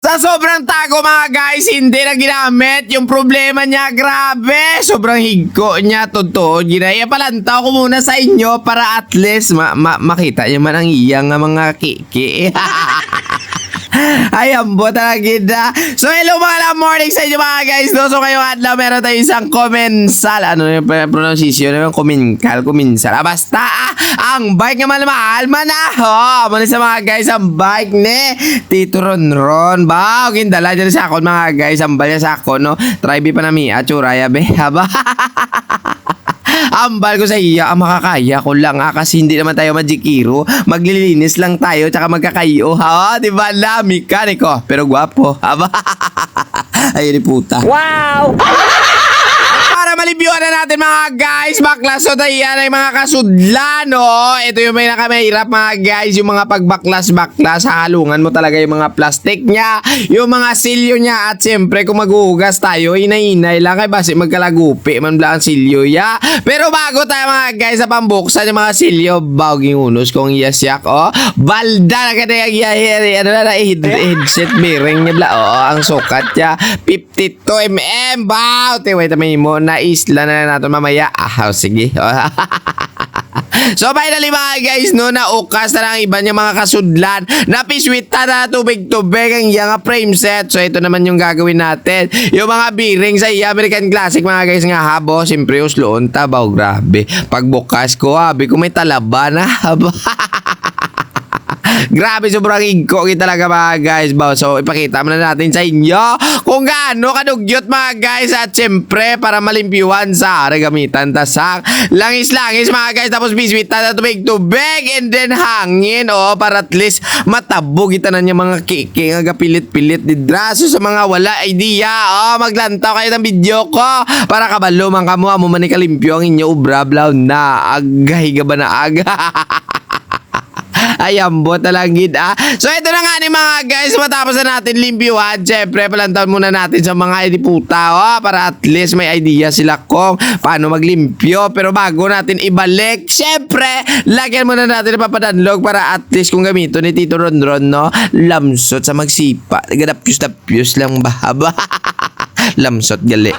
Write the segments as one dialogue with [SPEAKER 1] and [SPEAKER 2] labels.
[SPEAKER 1] Sa sobrang tago mga guys, hindi na ginamit. Yung problema niya, grabe. Sobrang higko niya, totoo. Ginaya palantaw ko muna sa inyo para at least makita niyo man ang iyang mga kiki. Ay, ambo talaga na. So, hello mga morning sa inyo mga guys. No? So, ngayong adlaw, meron tayo isang komensal. Ano yung pronunciation? Yung kuminsal. Basta, ang bike nga mahal manaho. Muna sa mga guys, ang bike ni Tito Ronron. Ba, gindala dyan sa akon mga guys. Ang balya sa akon, no? Try pa na mi, churaya be. Haba. Ambal ko sa iya, makakaya ko lang kasi hindi naman tayo majikiro. Maglilinis lang tayo tsaka magkakayo. Ha, di ba? Mekaniko. Pero gwapo. Aba. Ay, ni puta. Wow! Para malibyuan na natin mga guys, baklas so tayo yan ay mga kasudlan, no? Ito yung may nakamahirap mga guys, yung mga pagbaklas-baklas, halungan mo talaga yung mga plastic niya, yung mga silyo niya, at siyempre kung maghuhugas tayo, inay-inay lang, kay basi magkalagupi, man bla ang silyo, ya. Pero bago tayo mga guys, sa pambuksan yung mga silyo, bawging unos kong yasyak, oh, balda na kaya ano na, headset bearing niya, bla, oh, ang sukat niya, 52mm, baw, wait a minute mo, na isla na natin mamaya. Sige. So finally mga guys, no, naukas na lang iba niya mga kasudlan. Napiswita na tubig-tubig ang yung frame set. So ito naman yung gagawin natin. Yung mga bearing sa American Classic mga guys nga habo. Siyempre usloon tabaw, grabe. Pagbukas ko, habi ko may talaba na. Grabe, sobrang higko talaga mga guys. So, ipakita muna natin sa inyo kung gaano kadugyot mga guys. At syempre, para malimpyuhan sa gamitan tasak. Langis-langis mga guys. Tapos biswit na tubig-tubig. And then hangin. Oh, para at least matabog kita na niya mga kiki. Nga pilit-pilit di draso sa mga wala idea. Oh, maglantaw kayo ng video ko. Para kabalo man kamo. Amo man ikalimpyo ang inyo ubra-blaw na. Agahiga ba na aga? Ayambot na lang gid. So ito na nga ni mga guys, matapos na natin limpyuhan, syempre palantaw muna natin sa mga ediputa, para at least may idea sila kung paano maglimpyo. Pero bago natin ibalik, syempre lagyan muna natin ng papadanlog para at least kung gamito ni Tito Ronron, no, lamsot sa magsipa. Gadapyus lang ba? Lamsot gali.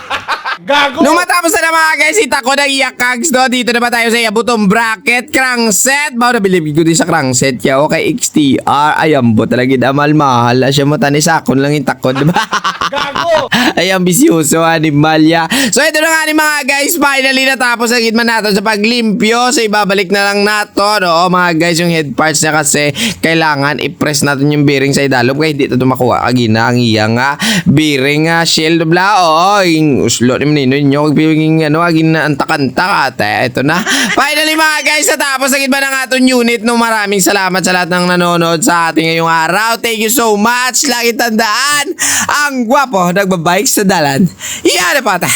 [SPEAKER 1] Gago! Nung matapos na mga guys, ita ko ng iyakags, no? Dito naman tayo sa butong bracket, crankset. Bao na bilib ko din sa crankset kaya okay, XTR. Ayambo talaga mahal. Siya mo tani sa akon lang itakod, diba? Gago! Ayang bisyoso, animal ya. So ito na nga ni mga guys, finally natapos ang hitman natin sa paglimpyo. So ibabalik na lang nato, no? Mga guys, yung head parts niya kasi kailangan i-press natin yung bearing sa idalom kaya hindi ito makuha agina ang iyang bearing shield, bla. Oo, yung uslo ni nino nyo bibiging agin na antak-antak ate. Ito na. Finally mga guys, natapos ang iba ng aton unit. No, maraming salamat sa lahat ng nanonood sa ating ngayong araw. Thank you so much. Lagi tandaan, ang gwapo nagbabike sa dalan. Iyan na pata.